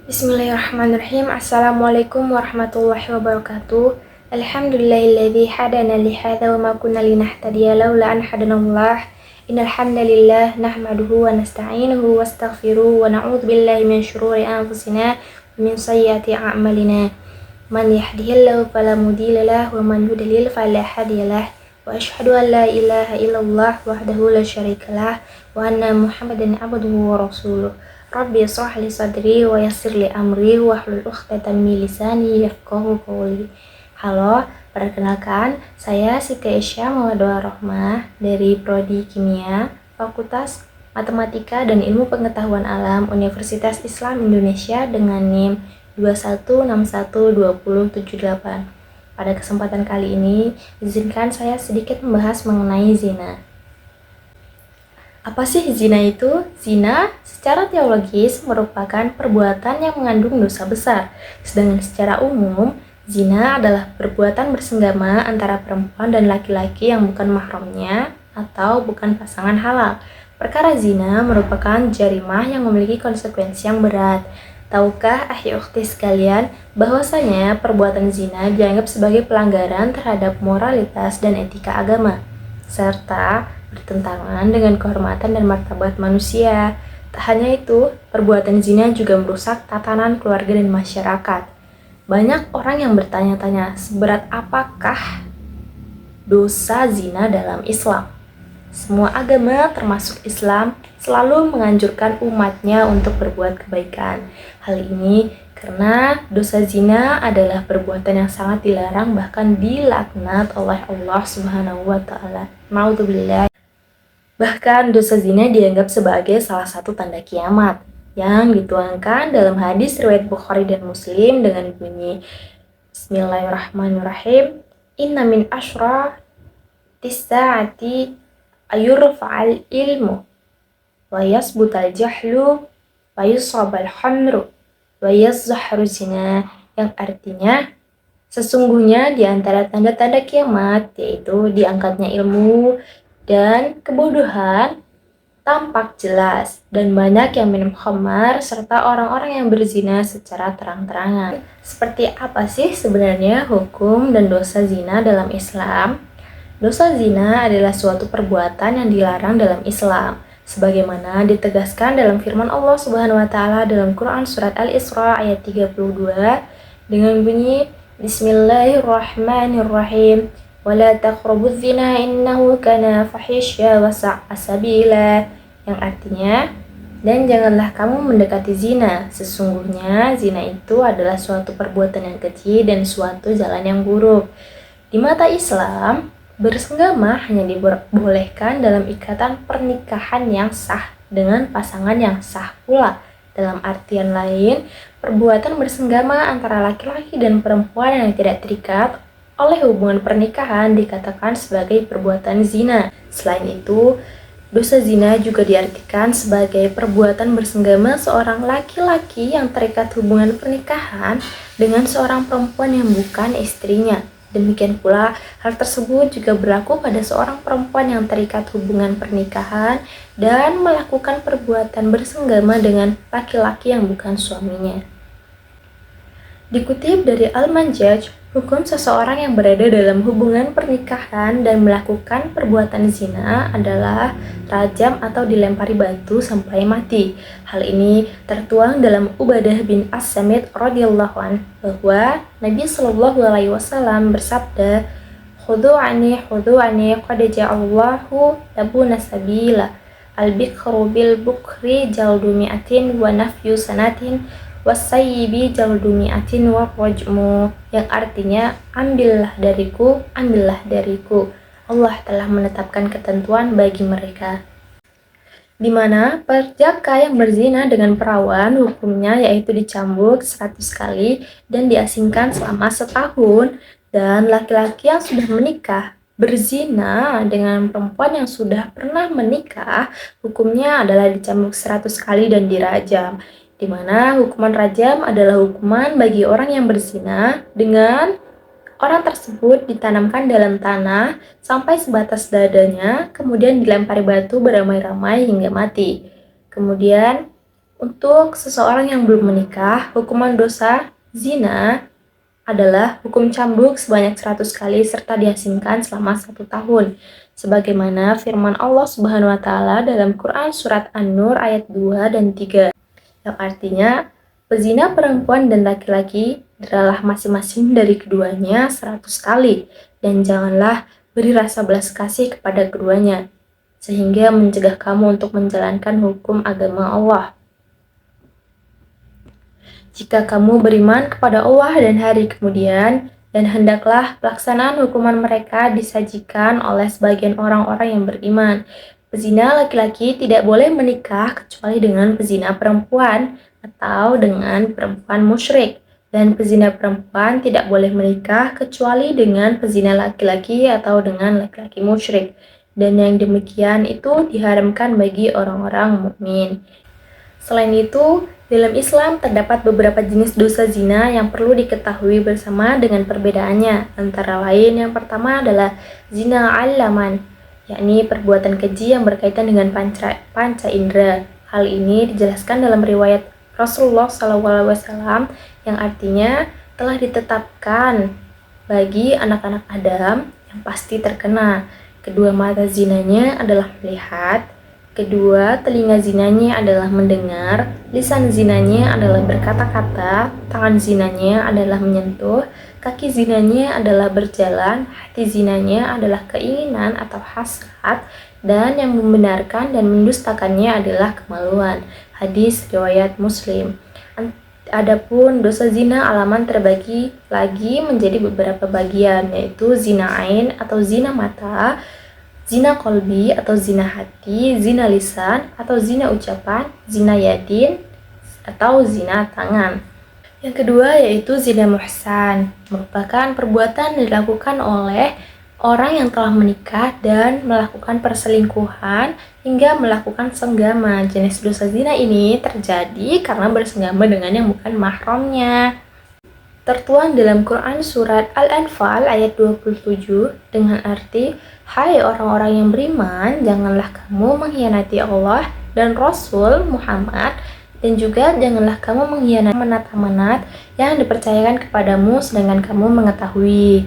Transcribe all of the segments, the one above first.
Bismillahirrahmanirrahim. Assalamualaikum warahmatullahi wabarakatuh. Alhamdulillahilladzi hadana li hadza wa ma kunna linahtadiya laula an hadanallah. Innal hamdalillah nahmaduhu wa nasta'inuhu wa astaghfiruh wa na'udzu billahi min syururi anfusina wa min sayyiati a'malina. Man yahdihillahu fala mudilla lahu wa man yudlil fala hadiyalah. Wa asyhadu an la ilaha illallah wahdahu la syarikalah wa anna Muhammadan abduhu wa rasuluh. Rabbi shrah li sadri wa yassir li amri wahlul 'uqdatam min lisani yafqahu qawli. Halo, perkenalkan saya Siti Aisyah Mawaddah Rohmah dari Prodi Kimia, Fakultas Matematika dan Ilmu Pengetahuan Alam Universitas Islam Indonesia dengan NIM 21612078. Pada kesempatan kali ini, izinkan saya sedikit membahas mengenai zina. Apa sih zina itu? Zina secara teologis merupakan perbuatan yang mengandung dosa besar. Sedangkan secara umum, zina adalah perbuatan bersenggama antara perempuan dan laki-laki yang bukan mahramnya atau bukan pasangan halal. Perkara zina merupakan jarimah yang memiliki konsekuensi yang berat. Tahukah ahi ukhti sekalian bahwasanya perbuatan zina dianggap sebagai pelanggaran terhadap moralitas dan etika agama, serta bertentangan dengan kehormatan dan martabat manusia. Tak hanya itu, perbuatan zina juga merusak tatanan keluarga dan masyarakat. Banyak orang yang bertanya-tanya, seberat apakah dosa zina dalam Islam? Semua agama termasuk Islam selalu menganjurkan umatnya untuk berbuat kebaikan. Hal ini karena dosa zina adalah perbuatan yang sangat dilarang, bahkan dilaknat oleh Allah Subhanahu wa taala. Naudzubillah. Bahkan dosa zina dianggap sebagai salah satu tanda kiamat yang dituangkan dalam hadis riwayat Bukhari dan Muslim dengan bunyi Bismillahirrahmanirrahim. Inna min asyra tis'ati ayurfa'al ilmu wa yasbutal jahlu wa yusabal hamru wa yazhahru zina, yang artinya sesungguhnya di antara tanda-tanda kiamat yaitu diangkatnya ilmu dan kebodohan tampak jelas, dan banyak yang minum khamar serta orang-orang yang berzina secara terang-terangan. Seperti apa sih sebenarnya hukum dan dosa zina dalam Islam? Dosa zina adalah suatu perbuatan yang dilarang dalam Islam, sebagaimana ditegaskan dalam firman Allah Subhanahu wa taala dalam Quran surat Al-Isra ayat 32 dengan bunyi Bismillahirrahmanirrahim. Wala taqrabuz zina innahu kana fahisya wa sa'a sabila, yang artinya dan janganlah kamu mendekati zina, sesungguhnya zina itu adalah suatu perbuatan yang keji dan suatu jalan yang buruk. Di mata Islam, bersenggama hanya dibolehkan dalam ikatan pernikahan yang sah dengan pasangan yang sah pula. Dalam artian lain, perbuatan bersenggama antara laki-laki dan perempuan yang tidak terikat oleh hubungan pernikahan dikatakan sebagai perbuatan zina. Selain itu, dosa zina juga diartikan sebagai perbuatan bersenggama seorang laki-laki yang terikat hubungan pernikahan dengan seorang perempuan yang bukan istrinya. Demikian pula, hal tersebut juga berlaku pada seorang perempuan yang terikat hubungan pernikahan dan melakukan perbuatan bersenggama dengan laki-laki yang bukan suaminya. Dikutip dari Al-Manjaj, hukum seseorang yang berada dalam hubungan pernikahan dan melakukan perbuatan zina adalah rajam atau dilempari batu sampai mati. Hal ini tertuang dalam Ubadah bin As-Samit radhiyallahu anhu bahwa Nabi Shallallahu alaihi wasallam bersabda, "Khudu'ani qad ja'allahu labuna sabila. Al-bikru bil bukri jaldu mi'atin wa nafyu sanatin wasayyibi jaldu mi'atin wa rajmu", yang artinya ambillah dariku, Allah telah menetapkan ketentuan bagi mereka, di mana perjaka yang berzina dengan perawan hukumnya yaitu dicambuk 100 kali dan diasingkan selama setahun, dan laki-laki yang sudah menikah berzina dengan perempuan yang sudah pernah menikah hukumnya adalah dicambuk 100 kali dan dirajam, di mana hukuman rajam adalah hukuman bagi orang yang berzina dengan orang tersebut ditanamkan dalam tanah sampai sebatas dadanya, kemudian dilempari batu beramai-ramai hingga mati. Kemudian Untuk seseorang yang belum menikah, hukuman dosa zina adalah hukum cambuk sebanyak 100 kali serta diasingkan selama 1 tahun. Sebagaimana firman Allah Subhanahu wa taala dalam Quran surat An-Nur ayat 2 dan 3, yang artinya pezina perempuan dan laki-laki adalah masing-masing dari keduanya 100 kali, dan janganlah beri rasa belas kasih kepada keduanya, sehingga mencegah kamu untuk menjalankan hukum agama Allah. Jika kamu beriman kepada Allah dan hari kemudian, dan hendaklah pelaksanaan hukuman mereka disajikan oleh sebagian orang-orang yang beriman. Pezina laki-laki tidak boleh menikah kecuali dengan pezina perempuan atau dengan perempuan musyrik, dan pezina perempuan tidak boleh menikah kecuali dengan pezina laki-laki atau dengan laki-laki musyrik. Dan yang demikian itu diharamkan bagi orang-orang mukmin. Selain itu, dalam Islam terdapat beberapa jenis dosa zina yang perlu diketahui bersama dengan perbedaannya. Antara lain, yang pertama adalah zina al-laman, yakni perbuatan keji yang berkaitan dengan panca indera. Hal ini dijelaskan dalam riwayat Rasulullah SAW yang artinya telah ditetapkan bagi anak-anak Adam yang pasti terkena. Kedua mata zinanya adalah melihat, kedua telinga zinanya adalah mendengar, lisan zinanya adalah berkata-kata, tangan zinanya adalah menyentuh, kaki zinanya adalah berjalan, hati zinanya adalah keinginan atau hasrat, dan yang membenarkan dan mendustakannya adalah kemaluan. Hadis riwayat Muslim. Adapun dosa zina alaman terbagi lagi menjadi beberapa bagian, yaitu zina ain atau zina mata, zina kolbi atau zina hati, zina lisan atau zina ucapan, zina yadin atau zina tangan. Yang kedua yaitu zina muhsan, merupakan perbuatan yang dilakukan oleh orang yang telah menikah dan melakukan perselingkuhan hingga melakukan senggama. Jenis dosa zina ini terjadi karena bersenggama dengan yang bukan mahramnya. Tertuang dalam Quran surat Al-Anfal ayat 27 dengan arti, "Hai orang-orang yang beriman, janganlah kamu mengkhianati Allah dan Rasul Muhammad, dan juga janganlah kamu mengkhianati amanat-amanat yang dipercayakan kepadamu sedangkan kamu mengetahui."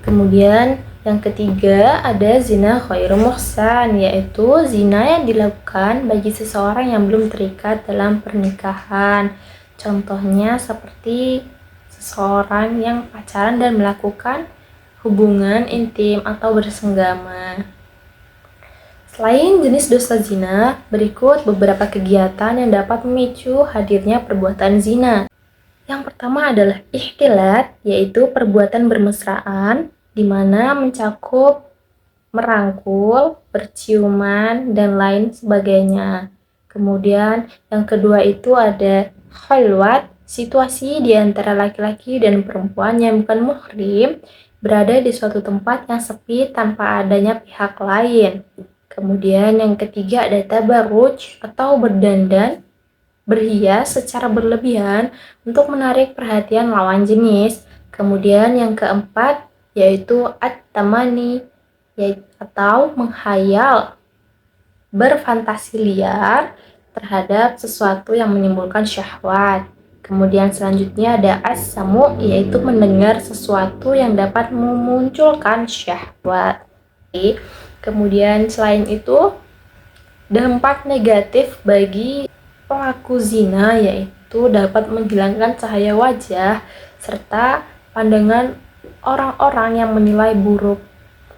Kemudian yang ketiga ada zina ghairu muhsan, yaitu zina yang dilakukan bagi seseorang yang belum terikat dalam pernikahan. Contohnya seperti seseorang yang pacaran dan melakukan hubungan intim atau bersenggama. Selain jenis dosa zina, berikut beberapa kegiatan yang dapat memicu hadirnya perbuatan zina. Yang pertama adalah ikhtilat, yaitu perbuatan bermesraan, di mana mencakup merangkul, berciuman, dan lain sebagainya. Kemudian yang kedua itu ada khalwat, situasi di antara laki-laki dan perempuan yang bukan muhrim berada di suatu tempat yang sepi tanpa adanya pihak lain. Kemudian yang ketiga ada tabarruj atau berdandan, berhias secara berlebihan untuk menarik perhatian lawan jenis. Kemudian yang keempat yaitu at-tamani, atau menghayal, berfantasi liar terhadap sesuatu yang menimbulkan syahwat. Kemudian selanjutnya ada as-samu, yaitu mendengar sesuatu yang dapat memunculkan syahwat. Kemudian selain itu, dampak negatif bagi pelaku zina yaitu dapat menghilangkan cahaya wajah serta pandangan orang-orang yang menilai buruk.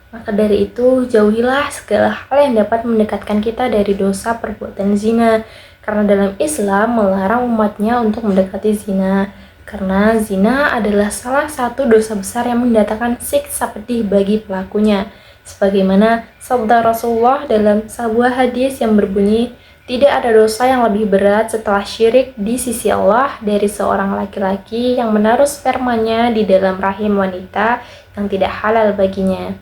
Maka dari itu, jauhilah segala hal yang dapat mendekatkan kita dari dosa perbuatan zina. Karena dalam Islam melarang umatnya untuk mendekati zina. Karena zina adalah salah satu dosa besar yang mendatangkan siksa pedih bagi pelakunya. Sebagaimana sabda Rasulullah dalam sebuah hadis yang berbunyi, "Tidak ada dosa yang lebih berat setelah syirik di sisi Allah dari seorang laki-laki yang menaruh spermanya di dalam rahim wanita yang tidak halal baginya."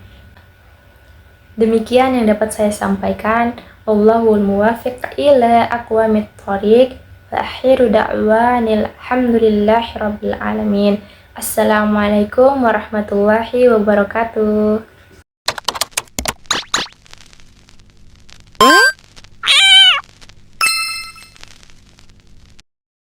Demikian yang dapat saya sampaikan. Wallahul muwaffiq ila aqwamit thoriq. Wa akhiru da'wanil hamdulillahi rabbil alamin. Assalamualaikum warahmatullahi wabarakatuh.